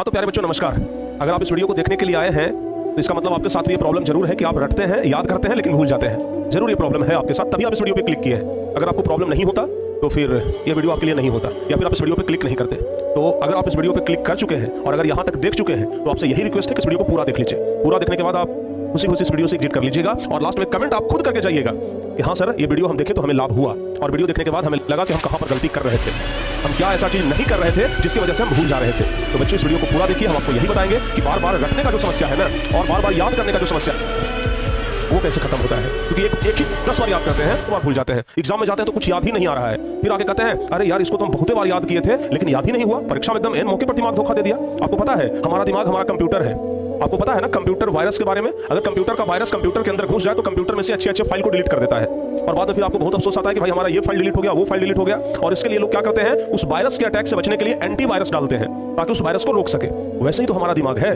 हाँ तो प्यारे बच्चों नमस्कार। अगर आप इस वीडियो को देखने के लिए आए हैं तो इसका मतलब आपके साथ ये प्रॉब्लम जरूर है कि आप रटते हैं, याद करते हैं लेकिन भूल जाते हैं। जरूर ये प्रॉब्लम है आपके साथ, तभी आप इस वीडियो पे क्लिक किए हैं। अगर आपको प्रॉब्लम नहीं होता तो फिर ये वीडियो आपके लिए नहीं होता, या फिर आप इस वीडियो पे क्लिक नहीं करते। तो अगर आप इस वीडियो पे क्लिक कर चुके हैं और अगर यहाँ तक देख चुके हैं तो आपसे यही रिक्वेस्ट है कि इस वीडियो को पूरा देख लीजिए। पूरा देखने के बाद आप खुशी खुशी इस वीडियो से एग्जिट कर लीजिएगा और लास्ट में कमेंट आप खुद करके जाइएगा कि हाँ सर ये वीडियो हम देखे तो हमें लाभ हुआ, और वीडियो देखने के बाद हमें लगा कि हम कहाँ पर गलती कर रहे थे, हम क्या ऐसा चीज नहीं कर रहे थे जिसकी वजह से हम भूल जा रहे थे। तो बच्चों इस वीडियो को पूरा देखिए, हम आपको यही बताएंगे कि बार बार रटने का जो समस्या है ना और बार बार याद करने का जो समस्या वो कैसे खत्म होता है। क्योंकि एक ही 10 बार याद करते हैं तो बार भूल जाते हैं, एग्जाम में जाते हैं तो कुछ याद ही नहीं आ रहा है, फिर आगे कहते हैं अरे यार इसको तो हम बहुत बार याद किए थे लेकिन याद ही नहीं हुआ, परीक्षा में एकदम एन मौके पर दिमाग धोखा दे दिया। आपको पता है हमारा दिमाग हमारा कंप्यूटर है, आपको पता है ना कंप्यूटर वायरस के बारे में। अगर कंप्यूटर का वायरस कंप्यूटर के अंदर घुस जाए तो कंप्यूटर में से अच्छे फाइल को डिलीट कर देता है और बाद में फिर आपको बहुत अफसोस आता है कि भाई हमारा ये फाइल डिलीट हो गया, वो फाइल डिलीट हो गया। और इसके लिए लोग क्या करते हैं, उस वायरस के अटैक से बचने के लिए एंटीवायरस डालते हैं ताकि उस वायरस को रोक सके। वैसे ही तो हमारा दिमाग है,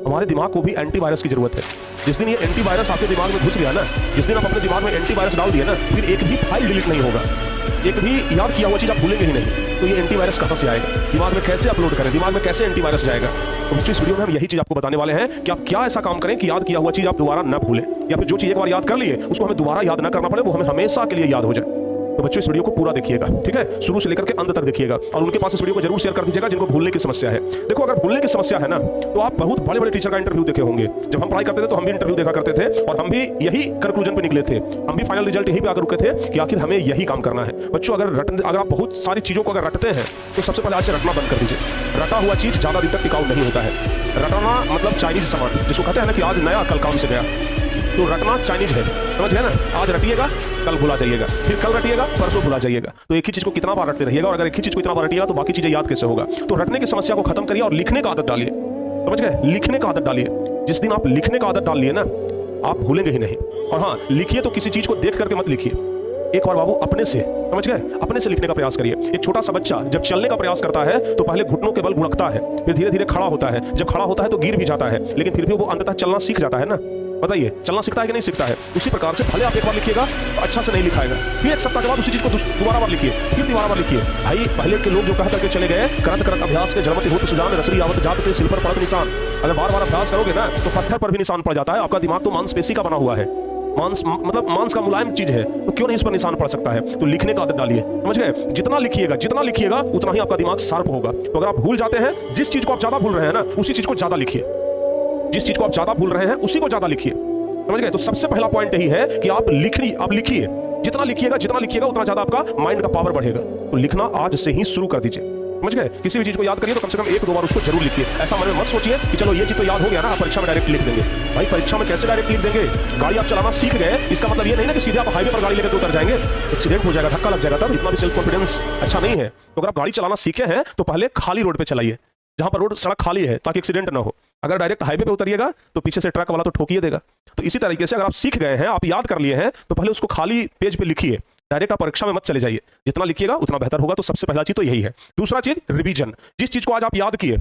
हमारे दिमाग को भी एंटीवायरस की जरूरत है। जिस दिन ये एंटीवायरस आपके दिमाग में घुस गया ना, जिस दिन आप अपने दिमाग में एंटीवायरस डाल दिए ना, फिर एक भी फाइल डिलीट नहीं होगा, एक भी याद किया हुआ चीज आप भूलेंगे ही नहीं। तो ये एंटीवायरस कहां से आएगा, दिमाग में कैसे अपलोड करें, दिमाग में कैसे एंटीवायरस जाएगा। तो इस वीडियो में हम यही चीज आपको बताने वाले हैं कि आप क्या ऐसा काम करें कि याद किया हुआ चीज आप दोबारा न भूलें, या फिर जो चीज एक बार याद कर लिए उसको हमें दोबारा याद न करना पड़े, वो हमें हमेशा के लिए याद हो जाए। तो बच्चों इस वीडियो को पूरा देखिएगा, ठीक है, शुरू से लेकर के अंत तक देखिएगा और उनके पास इस वीडियो को जरूर शेयर कर दीजिएगा जिनको भूलने की समस्या है। देखो अगर भूलने की समस्या है ना तो आप बहुत बड़े बड़े टीचर का इंटरव्यू देखे होंगे। जब हम पढ़ाई करते थे तो हम भी इंटरव्यू देखा करते थे और हम भी यही कंक्लूजन पे निकले थे, हम भी फाइनल रिजल्ट यही पे आकर रुके थे कि आखिर हमें यही काम करना है। बच्चों अगर आप बहुत सारी चीजों को अगर रटते हैं तो सबसे पहले आज से रटना बंद कर दीजिए। रटा हुआ चीज ज्यादा दिन तक टिकाऊ नहीं होता है। रटना मतलब चाइनीज सामान, जिसको कहते हैं ना कि आज नया कल काम से गया, तो रटना चाइनीज है, समझ गए ना। आज रटिएगा कल भुला जाइएगा, फिर कल रटिएगा परसों भुला जाइएगा। तो एक ही चीज को कितना बार रटते रहिएगा, और अगर एक ही चीज को इतना बार रटिएगा तो बाकी चीजें याद कैसे होगा। तो रटने की समस्या को खत्म करिए और लिखने का आदत डालिए, समझ गए, लिखने का आदत डालिए। जिस दिन आप लिखने का आदत डाल लिए ना आप भूलेंगे ही नहीं। और हाँ लिखिए तो किसी चीज को देख करके मत लिखिए, एक बार बाबू अपने से, समझ गए, अपने से लिखने का प्रयास करिए। एक छोटा सा बच्चा जब चलने का प्रयास करता है तो पहले घुटनों के बल गुड़कता है, फिर धीरे धीरे खड़ा होता है। जब खड़ा होता है तो गिर भी जाता है लेकिन फिर भी वो अंततः चलना सीख जाता है ना। बताइए चलना सीखता है कि नहीं सीखता है। उसी प्रकार से भले आप एक बार लिखिएगा तो अच्छा से नहीं लिखाएगा, फिर एक सप्ताह के बाद उसी चीज को दोबारा बार लिखिए, फिर दोबारा बार लिखिए। भाई पहले के लोग जो कह करके चले गए, करत करत अभ्यास के जलमति होत सुजान रसरी आवत जात ते सिल पर पड़त निशान। अगर बार बार अभ्यास करोगे ना तो पत्थर पर भी निशान पड़ जाता है। आपका दिमाग तो मांसपेशी का बना हुआ है, मांस मतलब मांस का मुलायम चीज है, तो क्यों नहीं इस पर निशान पड़ सकता है। तो लिखने का आदत डालिए, समझ गए। जितना लिखिएगा उतना ही आपका दिमाग शार्प होगा। तो अगर आप भूल जाते हैं, जिस चीज को आप ज्यादा भूल रहे हैं ना उसी चीज को ज्यादा लिखिए, जिस चीज को आप ज्यादा भूल रहे हैं उसी को ज्यादा लिखिए, समझ गए। तो सबसे पहला पॉइंट यही है कि आप लिखिए। जितना लिखिएगा उतना ज्यादा आपका माइंड का पावर बढ़ेगा। तो लिखना आज से ही शुरू कर दीजिए, समझ गए। किसी भी चीज को याद करिए तो कम से कम 1-2 बार उसको जरूर लिखिए। ऐसा मन में मत सोचिए कि चलो ये चीज तो याद हो गया ना, आप परीक्षा में डायरेक्ट लिख देंगे। भाई परीक्षा में कैसे डायरेक्ट लिख देंगे। गाड़ी आप चलाना सीख गए इसका मतलब ये नहीं ना कि सीधे आप हाईवे पर गाड़ी लेकर उतर जाएंगे, एक्सीडेंट हो जाएगा, धक्का लग जाएगा, तब इतना भी सेल्फ कॉन्फिडेंस अच्छा नहीं है। तो अगर आप गाड़ी चलाना सीखे हैं तो पहले खाली रोड पे चलाइए, जहां पर रोड सड़क खाली है, ताकि एक्सीडेंट ना हो। अगर डायरेक्ट हाईवे पे उतरिएगा तो पीछे से ट्रक वाला तो ठोक ही देगा। तो इसी तरीके से अगर आप सीख गए हैं, आप याद कर लिए हैं, तो पहले उसको खाली पेज पे लिखिए, डायरेक्ट आप परीक्षा में मत चले जाइए। जितना लिखिएगा उतना बेहतर होगा। तो सबसे पहला चीज तो यही है। दूसरा चीज रिवीजन। जिस चीज को आज आप याद किए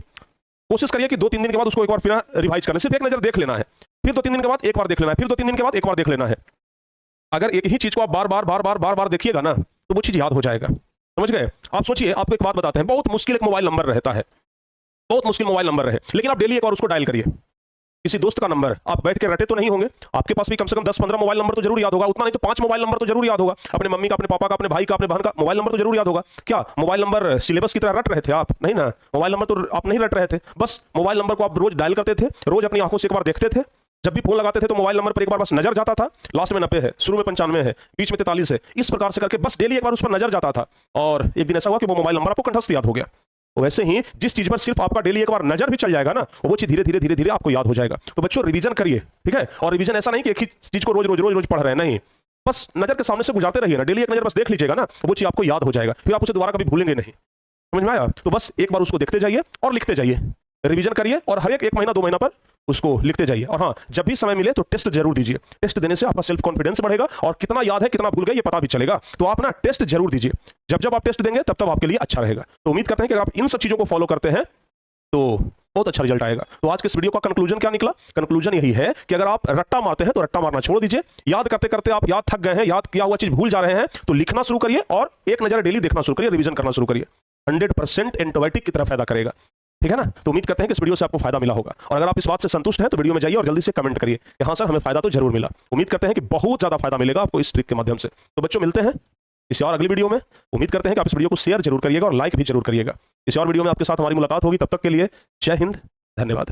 कोशिश करिए कि 2-3 दिन के बाद उसको एक बार फिर रिवाइज करना, सिर्फ एक नजर देख लेना है, फिर 2-3 दिन के बाद एक बार देख लेना है, फिर 2-3 दिन के बाद एक बार देख लेना है। अगर एक ही चीज को आप बार देखिएगा ना तो वो चीज याद हो जाएगा, समझ गए। आप सोचिए, आपको एक बात बताते हैं, बहुत मुश्किल एक मोबाइल नंबर रहता है, बहुत मुश्किल मोबाइल नंबर है, लेकिन आप डेली एक बार उसको डायल करिए। किसी दोस्त का नंबर आप बैठ के रटे तो नहीं होंगे, आपके पास भी कम से कम 10-15 मोबाइल नंबर तो जरूर याद होगा, उतना नहीं तो 5 मोबाइल नंबर तो जरूर याद होगा। अपने मम्मी का, अपने पापा का, अपने भाई का, अपने बहन का मोबाइल नंबर तो जरूर याद होगा। क्या मोबाइल नंबर सिलेबस की तरह रट रहे थे आप? नहीं ना, मोबाइल नंबर तो आप नहीं रट रहे थे, बस मोबाइल नंबर को आप रोज डायल करते थे, रोज अपनी आंखों से एक बार देखते थे। जब भी फोन लगाते थे तो मोबाइल नंबर पर एक बार बस नजर जाता था, लास्ट में 90 है, शुरू में 95 है, बीच में 43 है, इस प्रकार से करके बस डेली एक बार उस पर नजर जाता था। और एक दिन ऐसा हुआ कि वो मोबाइल नंबर आपको कंठस्थ याद हो गया। वैसे ही जिस चीज पर सिर्फ आपका डेली एक बार नजर भी चल जाएगा ना, वो चीज धीरे धीरे आपको याद हो जाएगा। तो बच्चों रिवीजन करिए, ठीक है। और रिवीजन ऐसा नहीं कि एक ही चीज को रोज पढ़ रहे हैं, नहीं, बस नजर के सामने से गुजारते रहिए ना, डेली एक नजर बस देख लीजिएगा ना, वो चीज आपको याद हो जाएगा, फिर आप उसे दोबारा कभी भूलेंगे नहीं, समझ में आया। तो बस एक बार उसको देखते जाइए और लिखते जाइए, रिवीजन करिए और हर एक महीना 2 महीना पर उसको लिखते जाइए। और हाँ, जब भी समय मिले तो टेस्ट जरूर दीजिए। टेस्ट देने से आपका सेल्फ कॉन्फिडेंस बढ़ेगा और कितना याद है कितना भूल गए ये पता भी चलेगा। तो आप ना टेस्ट जरूर दीजिए। जब आप टेस्ट देंगे तब आपके लिए अच्छा रहेगा। तो उम्मीद करते हैं कि अगर आप इन सब चीजों को फॉलो करते हैं तो बहुत अच्छा रिजल्ट आएगा। तो आज के इस वीडियो का कंक्लूजन क्या निकला? कंक्लूजन यही है कि अगर आप रट्टा मारते हैं तो रट्टा मारना छोड़ दीजिए। याद करते करते आप याद थक गए हैं, याद किया हुआ चीज भूल जा रहे हैं, तो लिखना शुरू करिए और एक नजर डेली देखना शुरू करिए, रिवीजन करना शुरू करिए। 100% एंटीबायोटिक की तरह फायदा करेगा। ठीक है ना। तो उम्मीद करते हैं कि इस वीडियो से आपको फायदा मिला होगा, और अगर आप इस बात से संतुष्ट हैं तो वीडियो में जाइए और जल्दी से कमेंट करिए कि हाँ सर हमें फायदा तो जरूर मिला। उम्मीद करते हैं कि बहुत ज्यादा फायदा मिलेगा आपको इस ट्रिक के माध्यम से। तो बच्चों मिलते हैं इसी और अगली वीडियो में। उम्मीद करते हैं कि आप इस वीडियो को शेयर जरूर करिएगा और लाइक भी जरूर करिएगा। इसी और वीडियो में आपके साथ हमारी मुलाकात होगी, तब तक के लिए जय हिंद, धन्यवाद।